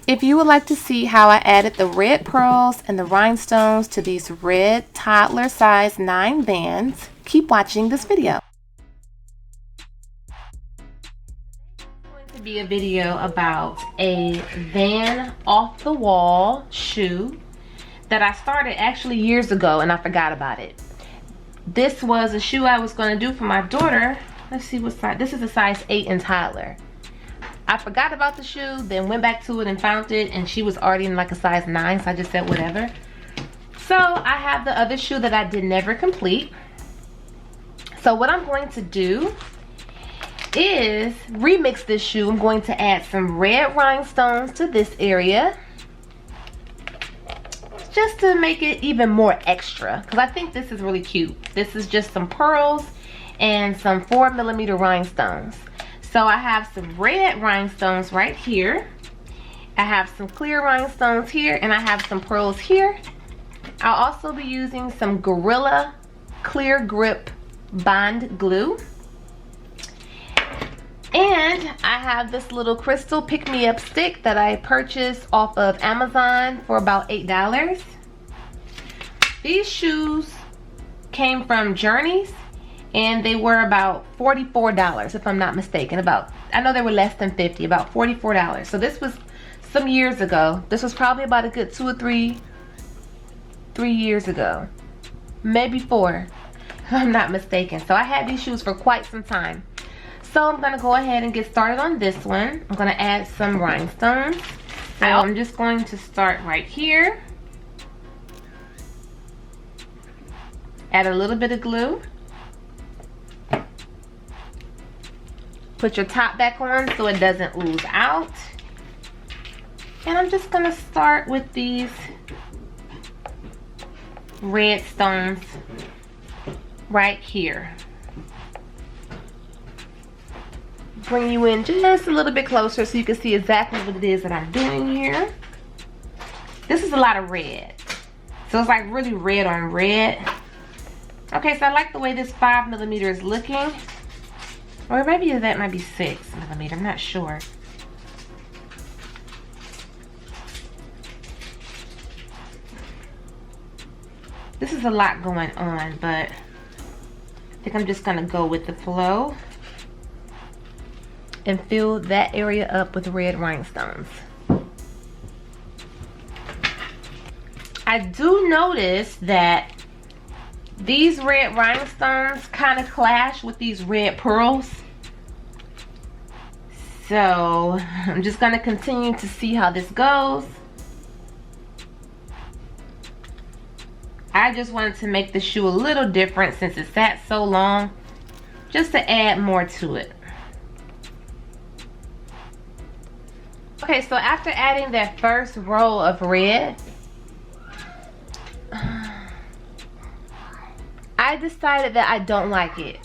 If you would like to see how I added the red pearls and the rhinestones to these red toddler size 9 bands, keep watching this video. It's going to be a video about a van off the wall shoe that I started actually years ago and I forgot about it. This was a shoe I was going to do for my daughter. Let's see what size. This is a size 8 in toddler. I forgot about the shoe, then went back to it and found it, and she was already in like a size 9, so I just said whatever. So I have the other shoe that I did never complete. So what I'm going to do is remix this shoe. I'm going to add some red rhinestones to this area, just to make it even more extra, because I think this is really cute. This is just some pearls and some 4mm rhinestones. So I have some red rhinestones right here. I have some clear rhinestones here, and I have some pearls here. I'll also be using some Gorilla Clear Grip Bond Glue. And I have this little crystal pick-me-up stick that I purchased off of Amazon for about $8. These shoes came from Journeys, and they were about $44 if I'm not mistaken. I know they were less than 50, about $44. So this was some years ago. This was probably about a good 2 or 3 years ago, maybe 4 if I'm not mistaken. So I had these shoes for quite some time. So I'm gonna go ahead and get started on this one. I'm gonna add some rhinestones. I'm just going to start right here. Add a little bit of glue. Put your top back on so it doesn't ooze out. And I'm just gonna start with these red stones right here. Bring you in just a little bit closer so you can see exactly what it is that I'm doing here. This is a lot of red. So it's like really red on red. Okay, so I like the way this 5mm is looking. Or maybe that might be 6mm, I'm not sure. This is a lot going on, but I think I'm just gonna go with the flow and fill that area up with red rhinestones. I do notice that these red rhinestones kind of clash with these red pearls. So I'm just gonna continue to see how this goes. I just wanted to make the shoe a little different since it sat so long, just to add more to it. Okay, so after adding that first row of red, I decided that I don't like it.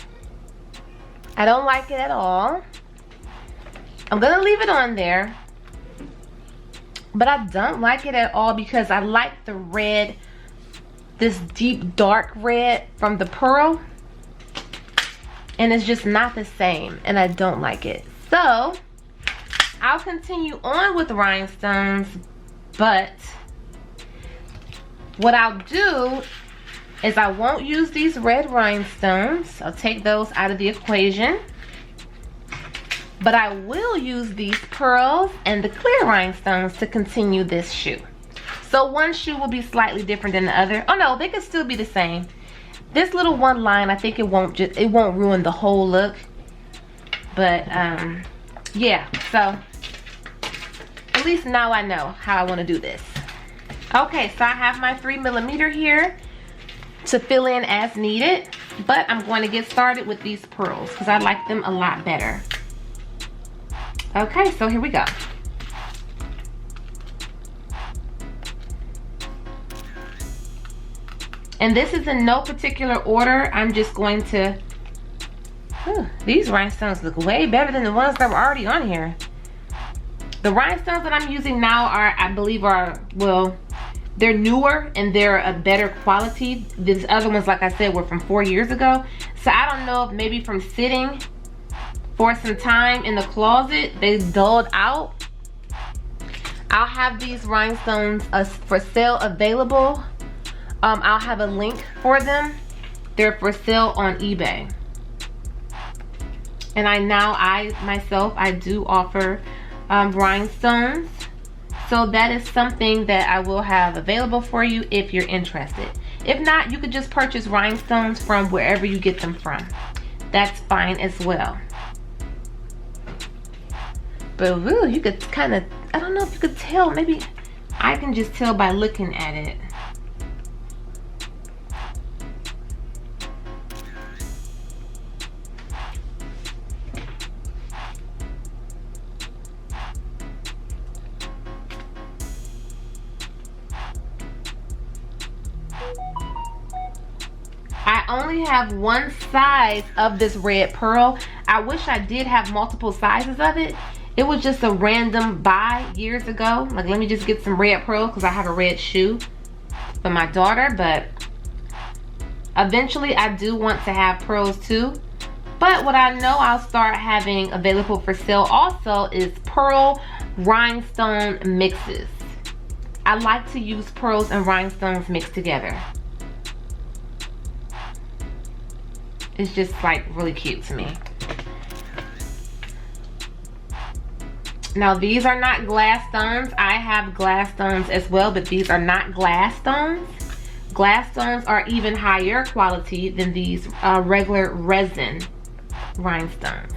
I don't like it at all. I'm gonna leave it on there, but I don't like it at all because I like the red, this deep dark red from the pearl, and it's just not the same, and I don't like it. So I'll continue on with rhinestones, but what I'll do is I won't use these red rhinestones. I'll take those out of the equation. But I will use these pearls and the clear rhinestones to continue this shoe. So one shoe will be slightly different than the other. Oh no, they can still be the same. This little one line, I think it won't ruin the whole look. But yeah, so at least now I know how I want to do this. Okay, so I have my 3mm here to fill in as needed, but I'm going to get started with these pearls because I like them a lot better. Okay, so here we go. And this is in no particular order. I'm just going to, these rhinestones look way better than the ones that were already on here. The rhinestones that I'm using now are, I believe well, they're newer and they're a better quality. These other ones, like I said, were from 4 years ago. So I don't know if maybe from sitting for some time in the closet, they dulled out. I'll have these rhinestones for sale available. I'll have a link for them. They're for sale on eBay. And I myself do offer rhinestones. So that is something that I will have available for you if you're interested. If not, you could just purchase rhinestones from wherever you get them from. That's fine as well. But really, you could kind of, I don't know if you could tell, maybe I can just tell by looking at it. I only have one size of this red pearl. I wish I did have multiple sizes of it. It was just a random buy years ago. Like, let me just get some red pearl because I have a red shoe for my daughter. But eventually I do want to have pearls too. But what I know I'll start having available for sale also is pearl rhinestone mixes. I like to use pearls and rhinestones mixed together. It's just like really cute to me. Now these are not glass stones. I have glass stones as well, but these are not glass stones. Glass stones are even higher quality than these regular resin rhinestones.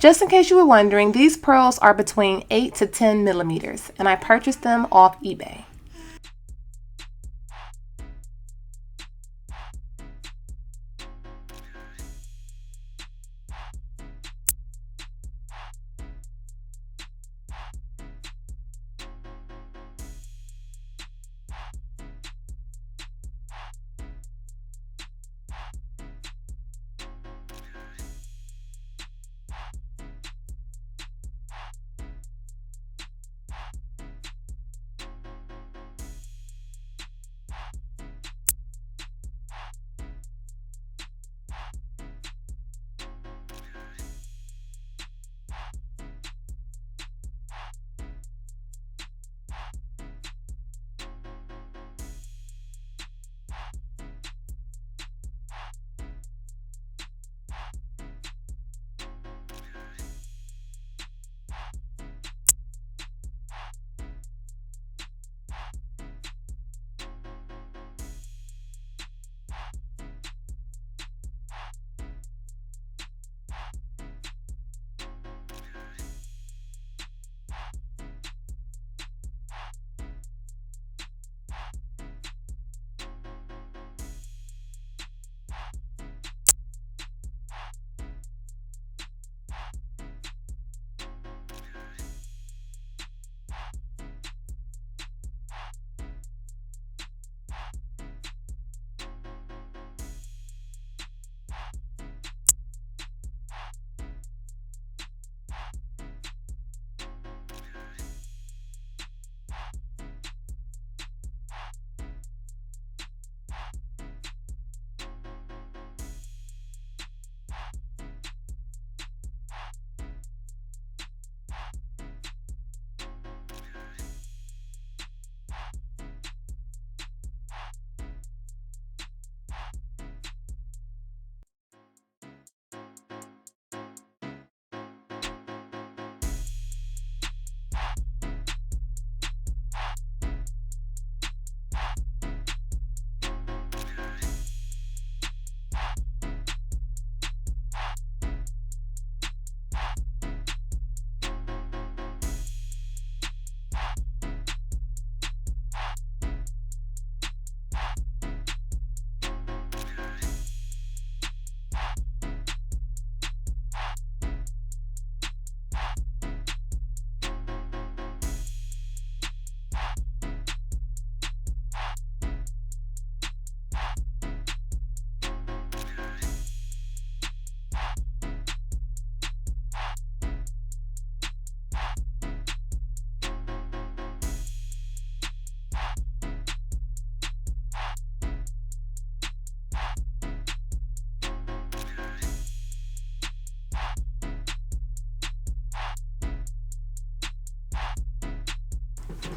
Just in case you were wondering, these pearls are between 8 to 10 millimeters, and I purchased them off eBay.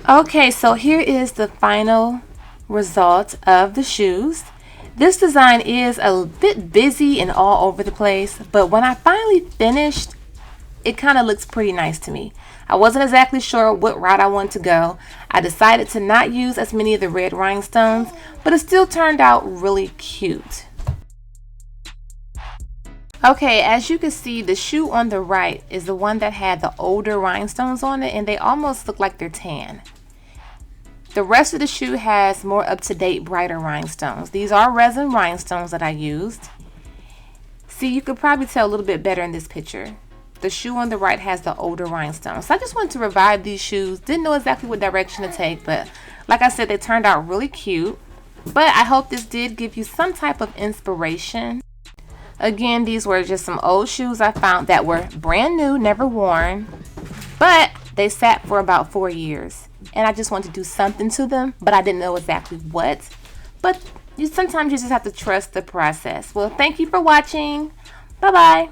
Okay, so here is the final result of the shoes. This design is a bit busy and all over the place, but when I finally finished, it kind of looks pretty nice to me. I wasn't exactly sure what route I wanted to go. I decided to not use as many of the red rhinestones, but it still turned out really cute. Okay, as you can see, the shoe on the right is the one that had the older rhinestones on it, and they almost look like they're tan. The rest of the shoe has more up-to-date, brighter rhinestones. These are resin rhinestones that I used. See, you could probably tell a little bit better in this picture. The shoe on the right has the older rhinestones. So I just wanted to revive these shoes. Didn't know exactly what direction to take, but like I said, they turned out really cute. But I hope this did give you some type of inspiration. Again, these were just some old shoes I found that were brand new, never worn, but they sat for about 4 years. And I just wanted to do something to them, but I didn't know exactly what. But sometimes you just have to trust the process. Well, thank you for watching. Bye-bye.